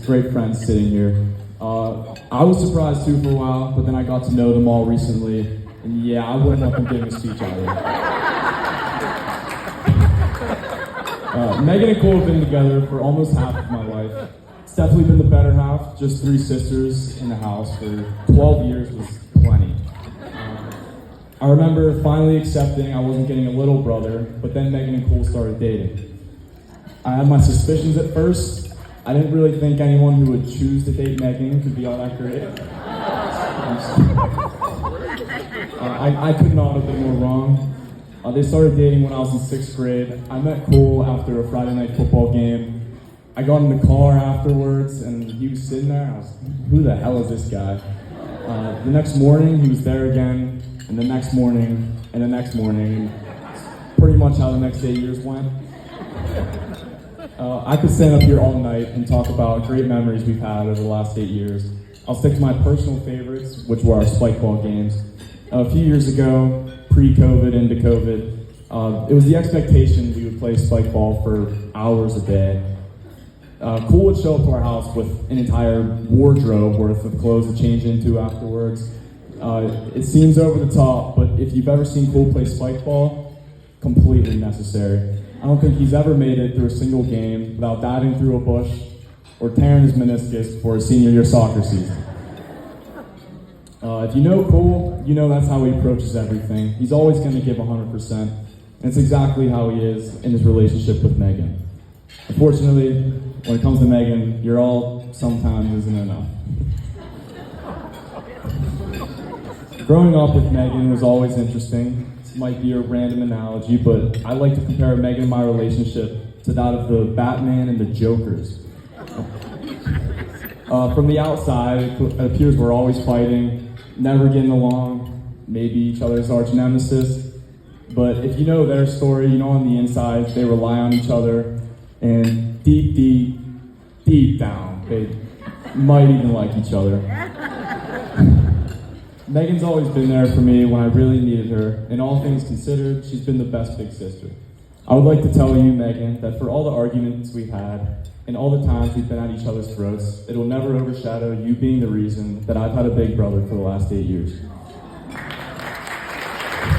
great friends sitting here. I was surprised too for a while, but then I got to know them all recently, and yeah, I wouldn't want them giving a speech either. Megan and Cole have been together for almost half of my life. It's definitely been the better half. Just 3 sisters in the house for 12 years was plenty. I remember finally accepting I wasn't getting a little brother, but then Megan and Cole started dating. I had my suspicions at first. I didn't really think anyone who would choose to date Megan could be all that great. I could not have been more wrong. They started dating when I was in 6th grade. I met Cole after a Friday night football game. I got in the car afterwards, and he was sitting there. I was, who the hell is this guy? The next morning, he was there again, and the next morning, and the next morning. Pretty much how the next 8 years went. I could stand up here all night and talk about great memories we've had over the last 8 years. I'll stick to my personal favorites, which were our spike ball games. A few years ago, pre-COVID, into COVID, it was the expectation we would play spike ball for hours a day. Cole would show up to our house with an entire wardrobe worth of clothes to change into afterwards. It seems over the top, but if you've ever seen Cole play spike ball, completely necessary. I don't think he's ever made it through a single game without diving through a bush or tearing his meniscus for his senior year soccer season. If you know Cole, you know that's how he approaches everything. He's always going to give 100%, and it's exactly how he is in his relationship with Megan. Unfortunately, when it comes to Megan, your all sometimes isn't enough. Growing up with Megan was always interesting. This might be a random analogy, but I like to compare Megan and my relationship to that of the Batman and the Jokers. From the outside, it appears we're always fighting, never getting along, maybe each other's arch nemesis. But if you know their story, you know on the inside, they rely on each other, and deep down, they might even like each other. Megan's always been there for me when I really needed her. In all things considered, she's been the best big sister. I would like to tell you, Megan, that for all the arguments we've had and all the times we've been at each other's throats, it will never overshadow you being the reason that I've had a big brother for the last 8 years.